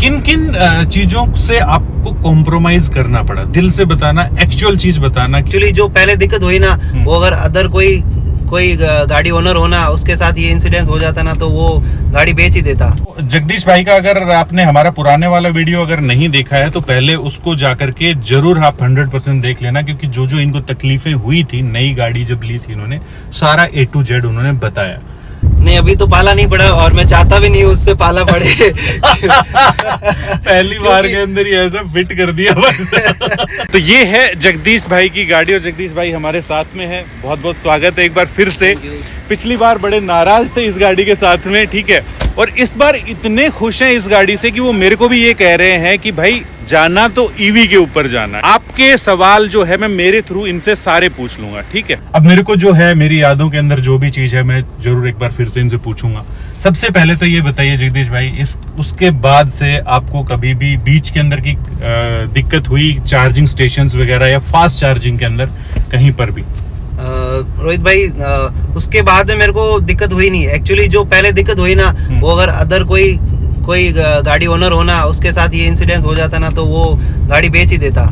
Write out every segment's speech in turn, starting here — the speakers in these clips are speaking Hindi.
किन किन चीजों से आपको कॉम्प्रोमाइज करना पड़ा? दिल से बताना, एक्चुअल चीज बताना। एक्चुअली जो पहले दिक्कत हुई ना, वो अगर अदर कोई गाड़ी ओनर होना, उसके साथ ये इंसिडेंट हो जाता ना, तो वो गाड़ी बेच ही देता। जगदीश भाई का अगर आपने हमारा पुराने वाला वीडियो अगर नहीं देखा है तो पहले उसको जाकर के जरूर आप 100% देख लेना, क्योंकि जो जो इनको तकलीफें हुई थी नई गाड़ी जब ली थी इन्होंने, सारा A to Z उन्होंने बताया। नहीं, अभी तो पाला नहीं पड़ा और मैं चाहता भी नहीं उससे पाला पड़े। पहली बार के अंदर ही ऐसा फिट कर दिया बस। तो ये है जगदीश भाई की गाड़ी और जगदीश भाई हमारे साथ में है। बहुत बहुत स्वागत है एक बार फिर से। पिछली बार बड़े नाराज थे इस गाड़ी के साथ में, ठीक है, और इस बार इतने खुश हैं इस गाड़ी से कि वो मेरे को भी ये कह रहे हैं कि भाई जाना तो ईवी के ऊपर जाना है। आपके सवाल जो है मैं मेरे थ्रू इनसे सारे पूछ लूंगा, ठीक है। अब मेरे को जो है मेरी यादों के अंदर जो भी चीज है मैं जरूर एक बार फिर से इनसे पूछूंगा। सबसे पहले तो ये बताइए जगदीश भाई, उसके बाद से आपको कभी भी बीच के अंदर की दिक्कत हुई चार्जिंग स्टेशंस वगैरह या फास्ट चार्जिंग के अंदर कहीं पर भी? रोहित भाई, उसके बाद में मेरे को दिक्कत हुई नहीं। एक्चुअली जो पहले दिक्कत हुई ना, वो अगर अदर कोई गाड़ी ओनर होना, उसके साथ ये इंसिडेंट हो जाता ना, तो वो गाड़ी बेच ही देता।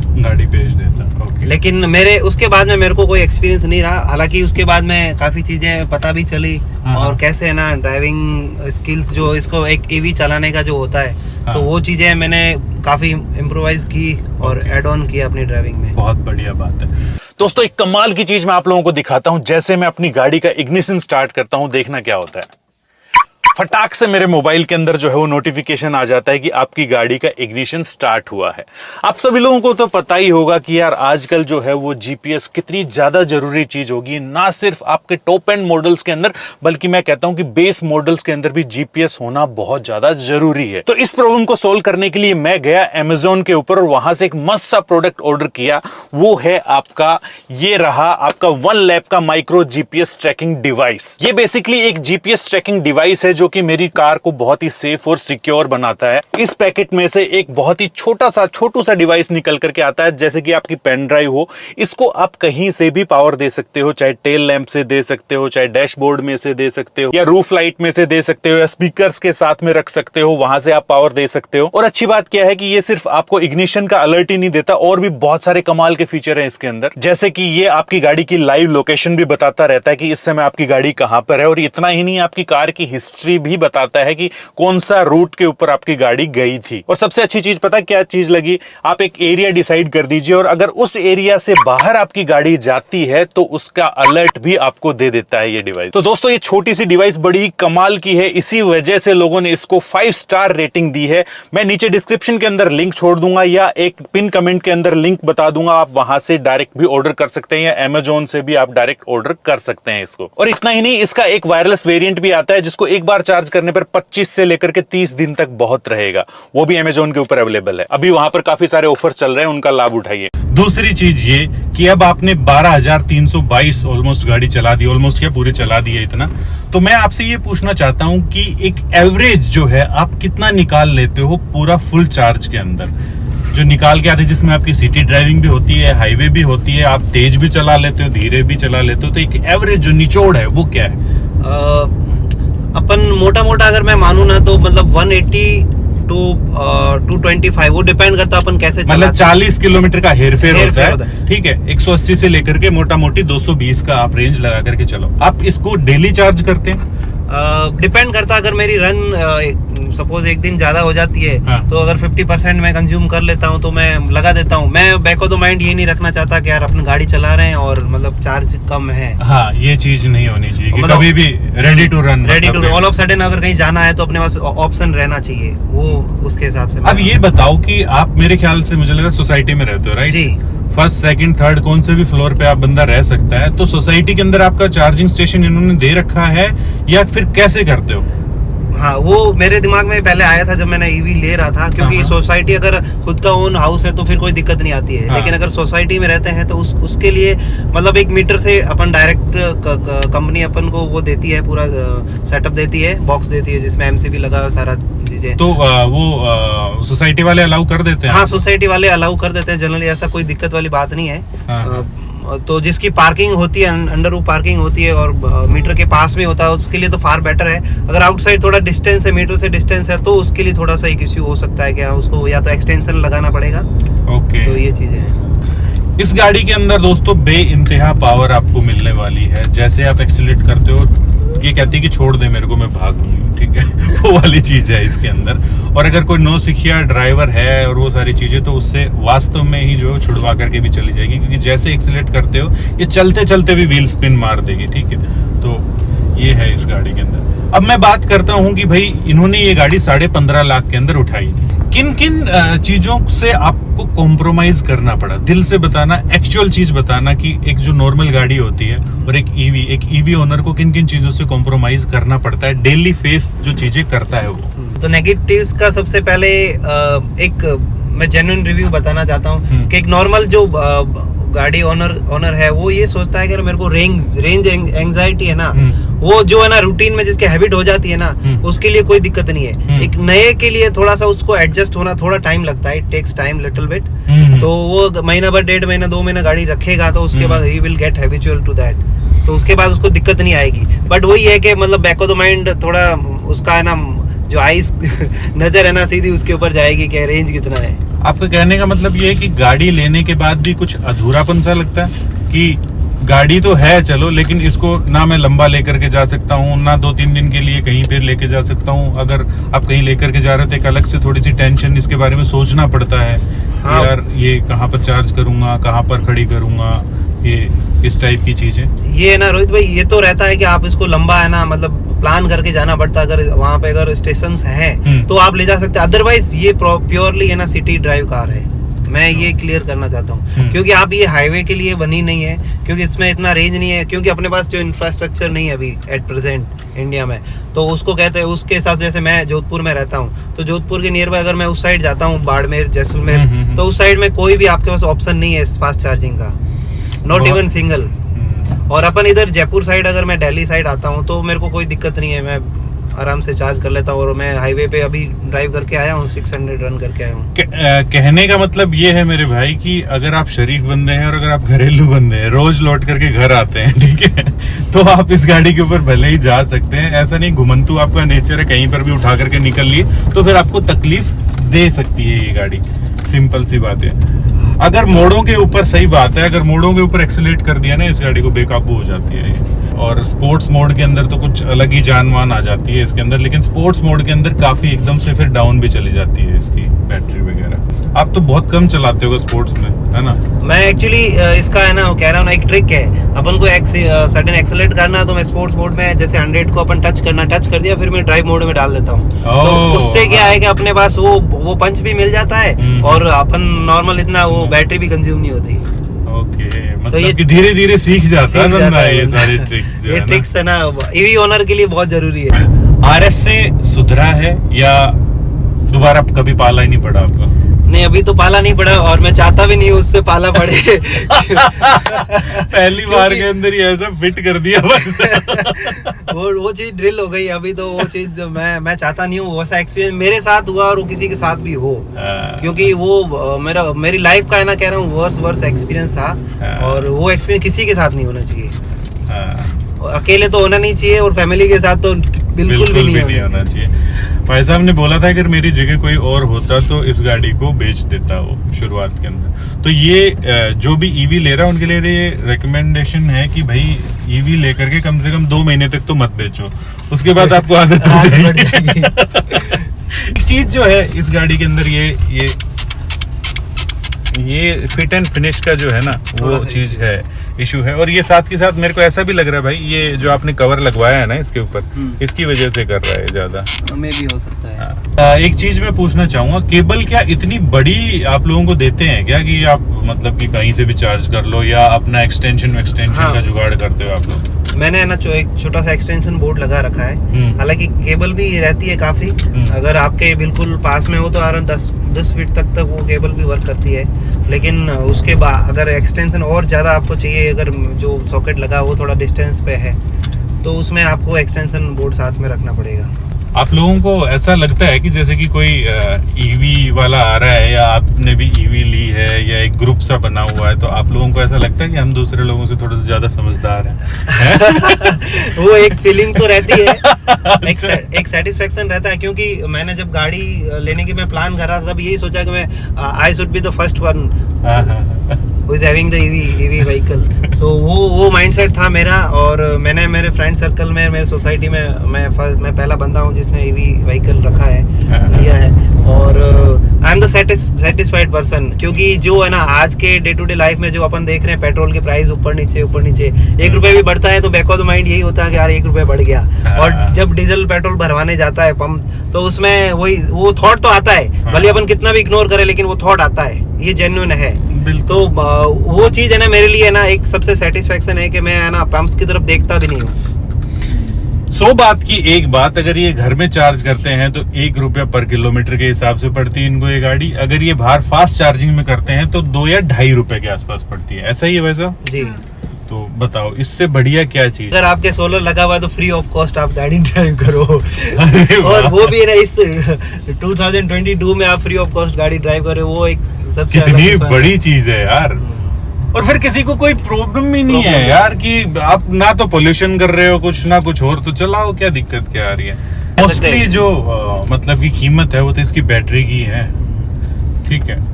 ओके। लेकिन उसके बाद में मेरे को कोई एक्सपीरियंस नहीं रहा। हालांकि उसके बाद में काफी चीजें पता भी चली, और कैसे है ना ड्राइविंग स्किल्स जो इसको एक ईवी चलाने का जो होता है, तो वो चीजें मैंने काफी इम्प्रोवाइज की और एड ऑन किया अपनी ड्राइविंग में। बहुत बढ़िया बात है दोस्तों। एक कमाल की चीज मैं आप लोगों को दिखाता हूं। जैसे मैं अपनी गाड़ी का इग्निशन स्टार्ट करता हूं, देखना क्या होता है। फटाक से मेरे मोबाइल के अंदर जो है वो नोटिफिकेशन आ जाता है कि आपकी गाड़ी का इग्निशन स्टार्ट हुआ है। आप सभी लोगों को तो पता ही होगा कि यार आजकल जो है वो जीपीएस कितनी ज्यादा जरूरी चीज होगी, ना सिर्फ आपके टॉप एंड मॉडल्स के अंदर, बल्कि मैं कहता हूं कि बेस मॉडल्स के अंदर भी जीपीएस होना बहुत ज्यादा जरूरी है। तो इस प्रॉब्लम को सोल्व करने के लिए मैं गया अमेजोन के ऊपर और वहां से एक मस्त सा प्रोडक्ट ऑर्डर किया। वो है आपका, ये रहा आपका वन लैप का माइक्रो जीपीएस ट्रैकिंग डिवाइस। ये बेसिकली एक जीपीएस ट्रैकिंग डिवाइस है जो कि मेरी कार को बहुत ही सेफ और सिक्योर बनाता है। इस पैकेट में से एक बहुत ही छोटू सा डिवाइस निकल करके आता है, जैसे कि आपकी पेन ड्राइव हो। इसको आप कहीं से भी पावर दे सकते हो, चाहे टेल लैंप से दे सकते हो, चाहे डैशबोर्ड में से दे सकते हो, या रूफ लाइट में से दे सकते हो, या स्पीकर्स के साथ में रख सकते हो, वहां से आप पावर दे सकते हो। और अच्छी बात क्या है कि ये सिर्फ आपको इग्निशन का अलर्ट ही नहीं देता, और भी बहुत सारे कमाल के फीचर हैं इसके अंदर। जैसे कि ये आपकी गाड़ी की लाइव लोकेशन भी बताता रहता है कि इस समय आपकी गाड़ी कहां पर है, और इतना ही नहीं, आपकी कार की हिस्ट्री भी बताता है कि कौन सा रूट के ऊपर आपकी गाड़ी गई थी। और सबसे अच्छी चीज पता क्या चीज लगी? आप एक एरिया डिसाइड कर दीजिए, और अगर उस एरिया से बाहर आपकी गाड़ी जाती है तो उसका अलर्ट भी आपको दे देता है ये डिवाइस। तो दोस्तों ये छोटी सी डिवाइस बड़ी कमाल की है, इसी वजह से लोगों ने इसको 5 स्टार रेटिंग दी है। मैं नीचे डिस्क्रिप्शन के अंदर लिंक छोड़ दूंगा, या एक पिन कमेंट के अंदर लिंक बता दूंगा, आप वहां से डायरेक्ट भी ऑर्डर कर सकते हैं, या अमेजोन से भी आप डायरेक्ट ऑर्डर कर सकते हैं इसको। और इतना ही नहीं, इसका एक वायरलेस वेरिएंट भी आता है जिसको एक बार चार्ज करने पर 25 से लेकर के 30 दिन तक बहुत रहेगा। वो भी अमेजोन के ऊपर अवेलेबल है। अभी वहां पर काफी सारे ऑफर चल रहे हैं, उनका लाभ उठाइए। दूसरी चीज ये कि अब आपने 12,322 ऑलमोस्ट गाड़ी चला दी, ऑलमोस्ट क्या पूरे चला दी है इतना। तो मैं आपसे ये पूछना चाहता हूं कि एक एवरेज जो है आप कितना निकाल लेते हो पूरा फुल चार्ज के अंदर, जो निकाल के आते हैं, जिसमें आपकी सिटी ड्राइविंग भी होती है, हाईवे भी होती है, आप तेज भी चला लेते हो, धीरे भी चला लेते हो, तो एक एवरेज जो निचोड़ है वो क्या है? अपन मोटा अगर मैं मानू ना, तो मतलब 180 to 225, वो डिपेंड करता है अपन कैसे चलाते हैं। मतलब 40 किलोमीटर का हेरफेर होता है, ठीक है। 180 से लेकर के मोटा मोटी 220 का आप रेंज लगा करके चलो। आप इसको डेली चार्ज करते हैं? डिपेंड करता, अगर मेरी रन सपोज एक दिन ज्यादा हो जाती है, तो अगर 50% मैं कंज्यूम कर लेता हूँ तो मैं लगा देता हूँ। मैं बैक ऑफ द माइंड ये नहीं रखना चाहता कि यार अपनी गाड़ी चला रहे हैं और मतलब चार्ज कम है। हाँ, ये चीज नहीं होनी चाहिए कि कभी भी ready to run, all of sudden अगर कहीं जाना है तो अपने पास ऑप्शन रहना चाहिए, वो उसके हिसाब से। अब ये बताओ कि आप मेरे ख्याल से मुझे लगा सोसाइटी में रहते हो, राइट? जी। फर्स्ट सेकंड थर्ड कौन से भी फ्लोर पे आप बंदा रह सकता है, तो सोसाइटी के अंदर आपका चार्जिंग स्टेशन इन्होंने दे रखा है, या फिर कैसे करते हो? हाँ, वो मेरे दिमाग में पहले आया था जब मैंने ईवी ले रहा था, क्योंकि सोसाइटी अगर खुद का ओन हाउस है तो फिर कोई दिक्कत नहीं आती है। लेकिन अगर सोसाइटी में रहते हैं तो उसके लिए मतलब 1 मीटर से अपन डायरेक्ट कंपनी अपन को वो देती है, पूरा सेटअप देती है, बॉक्स देती है जिसमें एमसीबी लगा हुआ सारा चीजें। तो वो सोसाइटी वाले अलाउ कर देते हैं? हाँ, सोसाइटी वाले अलाउ कर देते हैं जनरली, ऐसा कोई दिक्कत वाली बात नहीं है। तो जिसकी पार्किंग होती है, अंडर रूफ पार्किंग होती है और मीटर के पास में होता है, उसके लिए तो फार बेटर है। अगर आउटसाइड थोड़ा डिस्टेंस है, मीटर से डिस्टेंस है, तो उसके लिए थोड़ा सा एक इश्यू हो सकता है, क्या उसको या तो एक्सटेंशन लगाना पड़ेगा। ओके, तो ये चीजें हैं। इस गाड़ी के अंदर दोस्तों बेइंतहा पावर आपको मिलने वाली है। जैसे आप एक्सीलरेट करते हो, ये कहती है कि छोड़ दे मेरे को, मैं भाग लूंगी, ठीक है। वो वाली चीज है इसके अंदर। और अगर कोई नौसिखिया ड्राइवर है और वो सारी चीजें, तो उससे वास्तव में ही जो छुड़वा करके भी चली जाएगी, क्योंकि जैसे एक्सीलरेट करते हो ये चलते चलते भी व्हील स्पिन मार देगी, ठीक है। तो ये है इस गाड़ी के अंदर। अब मैं बात करता हूँ कि भाई इन्होंने ये गाड़ी 15.5 लाख के अंदर उठाई, किन किन चीजों से आपको कॉम्प्रोमाइज करना पड़ा, दिल से बताना, एक्चुअल चीज बताना कि एक जो नॉर्मल गाड़ी होती है और एक ईवी ओनर को किन किन चीजों से कॉम्प्रोमाइज करना पड़ता है, डेली फेस जो चीजें करता है वो। तो नेगेटिव्स का सबसे पहले एक मैं जेन्युइन रिव्यू बताना चाहता हूँ कि एक नॉर्मल जो गाड़ी ओनर है वो ये सोचता है कि मेरे को रेंज एंजाइटी है ना, वो जो है ना रूटीन में जिसकी हैबिट हो जाती है ना, उसके लिए कोई दिक्कत नहीं है। एक नए के लिए थोड़ा सा उसको एडजस्ट होना थोड़ा टाइम लगता है, it takes time little bit. तो वो महीना भर, 1.5 महीना, 2 महीना गाड़ी रखेगा, तो उसके बाद ही will get habitual to that, तो उसके बाद उसको दिक्कत नहीं आएगी। बट वही है कि मतलब बैक ऑफ द माइंड थोड़ा उसका है ना, जो आइस नजर है ना सीधी उसके ऊपर जाएगी कि रेंज कितना है। आपका कहने का मतलब ये है कि गाड़ी लेने के बाद भी कुछ अधूरापन सा लगता है कि गाड़ी तो है चलो, लेकिन इसको ना मैं लंबा लेकर के जा सकता हूँ, ना 2-3 दिन के लिए कहीं पे लेके जा सकता हूँ। अगर आप कहीं लेकर के जा रहे हो तो एक अलग से थोड़ी सी टेंशन इसके बारे में सोचना पड़ता है। हाँ। यार ये कहाँ पर चार्ज करूंगा, कहाँ पर खड़ी करूंगा, ये इस टाइप की चीजें। ये है ना रोहित भाई, ये तो रहता है कि आप इसको लंबा है ना मतलब प्लान करके जाना पड़ता है। अगर वहाँ पे अगर स्टेशन हैं तो आप ले जा सकते हैं, अदरवाइज ये प्योरली है ना सिटी ड्राइव कार है। मैं ये क्लियर करना चाहता हूँ, क्योंकि आप ये हाईवे के लिए बनी नहीं है, क्योंकि इसमें इतना रेंज नहीं है, क्योंकि अपने पास जो इंफ्रास्ट्रक्चर नहीं है अभी एट प्रेजेंट इंडिया में। तो उसको कहते हैं, उसके साथ जैसे मैं जोधपुर में रहता हूँ, तो जोधपुर के नियर बाय अगर मैं उस साइड जाता हूँ, बाड़मेर, जैसलमेर, तो उस साइड में कोई भी आपके पास ऑप्शन नहीं है फास्ट चार्जिंग का, नॉट इवन सिंगल। और अपन इधर जयपुर साइड, अगर मैं दिल्ली साइड आता हूँ तो मेरे को कोई दिक्कत नहीं है, मैं आराम से चार्ज कर लेता हूँ। और मैं हाईवे पे अभी ड्राइव करके आया हूँ, 600 रन करके आया हूँ। कहने का मतलब ये है मेरे भाई कि अगर आप शरीफ बंदे हैं और अगर आप घरेलू बंदे हैं, रोज लौट करके घर आते हैं, ठीक है, तो आप इस गाड़ी के ऊपर भले ही जा सकते हैं। ऐसा नहीं घुमंतु आपका नेचर है, कहीं पर भी उठा करके निकल लिए तो फिर आपको तकलीफ दे सकती है ये गाड़ी, सिंपल सी बात है। अगर मोड़ों के ऊपर, सही बात है, अगर मोड़ों के ऊपर एक्सीलरेट कर दिया ना, इस गाड़ी को बेकाबू हो जाती है ये। और स्पोर्ट्स मोड के अंदर तो कुछ अलग ही जान मान आ जाती है इसके अंदर, लेकिन स्पोर्ट्स मोड के अंदर काफी एकदम से फिर डाउन भी चली जाती है इसकी बैटरी वगैरह। आप तो बहुत कम चलाते हो स्पोर्ट्स में, है ना? मैं एक्चुअली इसका है ना कह रहा हूँ ना, एक ट्रिक है, अपन को सडन एक्सेलरेट करना, तो मैं स्पोर्ट्स मोड में जैसे 100 को अपन टच कर दिया, फिर मैं ड्राइव मोड में डाल देता हूँ। तो उससे क्या है कि अपने पास वो पंच भी मिल जाता है और अपन नॉर्मल इतना वो बैटरी भी कंज्यूम नहीं होती। ओके, मतलब तो ये कि धीरे धीरे सीख जाता है बंदा ये सारी ट्रिक्स जो ये है ट्रिक्स है ना, ईवी ओनर के लिए बहुत जरूरी है। आरएस से सुधरा है या दोबारा कभी पाला ही नहीं पड़ा आपका? नहीं, अभी तो पाला नहीं पड़ा और मैं चाहता भी नहीं उससे पाला पड़े। पहली बार के अंदर ही ऐसा फिट कर दिया बस। वो चीज ड्रिल हो गई अभी, तो वो चीज मैं चाहता नहीं हूँ वैसा एक्सपीरियंस मेरे साथ हुआ और वो किसी के साथ भी हो, क्योंकि वो मेरी लाइफ का है ना, कह रहा हूँ वर्स एक्सपीरियंस था और वो एक्सपीरियंस किसी के साथ नहीं होना चाहिए। अकेले तो होना नहीं चाहिए और फैमिली के साथ तो बिल्कुल भी नहीं होना चाहिए। भाई साहब ने बोला था अगर मेरी जगह कोई और होता तो इस गाड़ी को बेच देता वो शुरुआत के अंदर। तो ये जो भी ईवी ले रहा है उनके लिए ये रिकमेंडेशन है कि भाई ईवी लेकर के कम से कम 2 महीने तक तो मत बेचो, उसके बाद आपको आदत हो जाएगी। एक चीज जो है इस गाड़ी के अंदर ये फिट एंड फिनिश का जो है ना, वो चीज है, इशू है। और ये साथ के साथ मेरे को ऐसा भी लग रहा है भाई, ये जो आपने कवर लगवाया है ना इसके ऊपर, इसकी वजह से कर रहा है ज्यादा, में भी हो सकता है। एक चीज मैं पूछना चाहूंगा, केबल क्या इतनी बड़ी आप लोगों को देते हैं क्या कि आप मतलब कि कहीं से भी चार्ज कर लो, या अपना एक्सटेंशन का जुगाड़ करते हो आप लोग? मैंने ना एक छोटा सा एक्सटेंशन बोर्ड लगा रखा है, हालांकि केबल भी रहती है काफी, अगर आपके बिल्कुल पास में हो तो अराउंड 10 फीट तक वो केबल भी वर्क करती है। लेकिन उसके बाद अगर एक्सटेंशन और ज़्यादा आपको चाहिए, अगर जो सॉकेट लगा वो थोड़ा डिस्टेंस पे है, तो उसमें आपको एक्सटेंशन बोर्ड साथ में रखना पड़ेगा। आप लोगों को ऐसा लगता है कि जैसे कि कोई ईवी वाला आ रहा है या आपने भी ईवी ली है या एक ग्रुप सा बना हुआ है, तो आप लोगों को ऐसा लगता है कि हम दूसरे लोगों से थोड़े से ज्यादा समझदार हैं? वो एक फीलिंग तो रहती है, एक सेटिस्फेक्शन रहता है, क्योंकि मैंने जब गाड़ी लेने की मैं प्लान कर रहा था तब यही सोचा कि मैं I should be the first one who is having the EV vehicle. So वो माइंडसेट था मेरा, और मैंने मेरे फ्रेंड सर्कल में, मेरे सोसाइटी में मैं पहला बंदा हूँ जिसने EV व्हीकल रखा है, लिया है, और I am the satisfied person, क्योंकि जो है ना आज के डे टू डे लाइफ में जो अपन देख रहे हैं पेट्रोल के प्राइस ऊपर नीचे 1 रुपए भी बढ़ता है तो बैक ऑफ द माइंड यही होता है कि यार 1 रुपए बढ़ गया, और जब डीजल पेट्रोल भरवाने जाता है पंप तो उसमें वो थॉट तो आता है, भले अपन कितना भी इग्नोर करें लेकिन वो थॉट आता है, ये जेन्युइन है। तो वो चीज है ना मेरे लिए ना एक सबसे सेटिस्फेक्शन है कि मैं है ना पंप्स की तरफ देखता भी नहीं हूँ। 100 बात की एक बात, अगर ये घर में चार्ज करते हैं तो 1 रुपया पर किलोमीटर के हिसाब से पड़ती है इनको ये गाड़ी, अगर ये बाहर फास्ट चार्जिंग में करते हैं तो 2 या 2.5 रुपए के आसपास पड़ती है, ऐसा ही है वैसा जी। तो बताओ इससे बढ़िया क्या चीज? अगर आपके सोलर लगा हुआ है तो फ्री ऑफ कॉस्ट आप गाड़ी ड्राइव करो और वो भी ना इस 2022 में आप फ्री ऑफ कॉस्ट गाड़ी ड्राइव करो, वो एक सबसे कितनी बड़ी चीज है यार। और फिर किसी को कोई प्रॉब्लम ही नहीं है यार कि आप ना तो पोल्यूशन कर रहे हो कुछ ना कुछ और, तो चलाओ, क्या दिक्कत क्या आ रही है। मोस्टली जो मतलब की कीमत है वो तो इसकी बैटरी की है, ठीक है।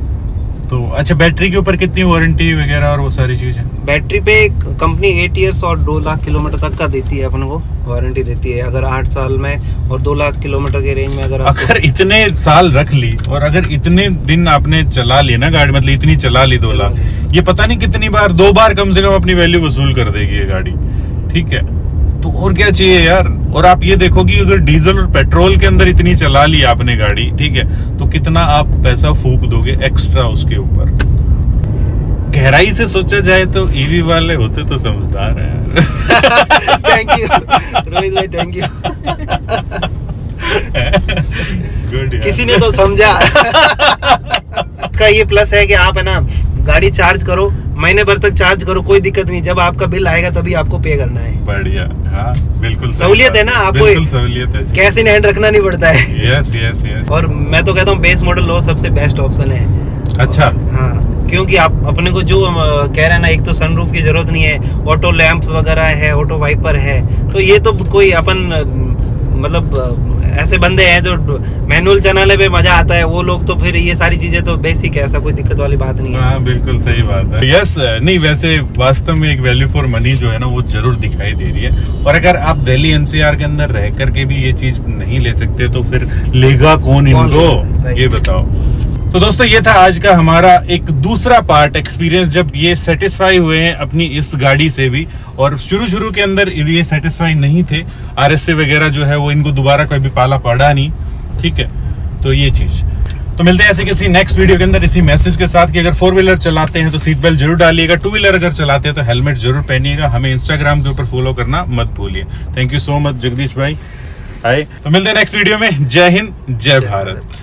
तो अच्छा, बैटरी के ऊपर कितनी वारंटी वगैरह और वो सारी चीजें? बैटरी पे कंपनी 8 इयर्स और 2 लाख किलोमीटर तक का देती है, अपन को वारंटी देती है। अगर 8 साल में और 2 लाख किलोमीटर के रेंज में अगर इतने साल रख ली और अगर इतने दिन आपने चला ली ना गाड़ी, मतलब इतनी चला ली 2 लाख, ये पता नहीं कितनी बार, 2 बार कम से कम अपनी वैल्यू वसूल कर देगी ये गाड़ी, ठीक है। तो और क्या चाहिए यार। और आप ये देखो कि अगर डीजल और पेट्रोल के अंदर इतनी चला ली आपने गाड़ी, ठीक है, तो कितना आप पैसा फूक दोगे एक्स्ट्रा उसके ऊपर। गहराई से सोचा जाए तो ईवी वाले होते तो समझदार हैं। थैंक यू रोहित भाई, थैंक यू। गुड, किसी ने तो समझा। का ये प्लस है कि आप है ना गाड़ी चार्ज करो, महीने भर तक चार्ज करो, कोई दिक्कत नहीं, जब आपका बिल आएगा तभी आपको पे करना है। बढ़िया, हाँ बिल्कुल सहूलियत है ना, आपको बिल्कुल सहूलियत है, कैश इन हैंड रखना नहीं पड़ता है। Yes yes yes. और मैं तो कहता हूँ बेस मॉडल लो, सबसे बेस्ट ऑप्शन है। अच्छा, हाँ, क्योंकि आप अपने को जो कह रहे हैं ना, एक तो सनरूफ की जरूरत नहीं है, ऑटो लैंप्स वगैरह है, ऑटो वाइपर है, तो ये तो कोई अपन मतलब ऐसे बंदे हैं जो मैनुअल चलाने पे मजा आता है, वो लोग तो फिर ये सारी चीजें तो बेसिक है, ऐसा कोई दिक्कत वाली बात नहीं है। हाँ बिल्कुल सही बात है। यस, नहीं वैसे वास्तव में एक वैल्यू फॉर मनी जो है ना वो जरूर दिखाई दे रही है। और अगर आप दिल्ली एनसीआर के अंदर रह करके भी ये चीज नहीं ले सकते तो फिर लेगा कौन इनको, ये बताओ। तो दोस्तों ये था आज का हमारा एक दूसरा पार्ट एक्सपीरियंस, जब ये सेटिस्फाई हुए हैं अपनी इस गाड़ी से भी, और शुरू के अंदर ये सेटिस्फाई नहीं थे, आरएसए वगैरह जो है वो इनको दोबारा कभी पाला पड़ा नहीं, ठीक है। तो ये चीज, तो मिलते हैं ऐसे किसी नेक्स्ट वीडियो के अंदर इसी मैसेज के साथ कि अगर 4 व्हीलर चलाते हैं तो सीट बेल्ट जरूर डालिएगा, 2 व्हीलर अगर चलाते हैं तो हेलमेट जरूर पहनिएगा। हमें इंस्टाग्राम के ऊपर फॉलो करना मत भूलिए। Thank you so much Jagdish भाई। हाय, तो मिलते हैं नेक्स्ट वीडियो में। जय हिंद, जय भारत।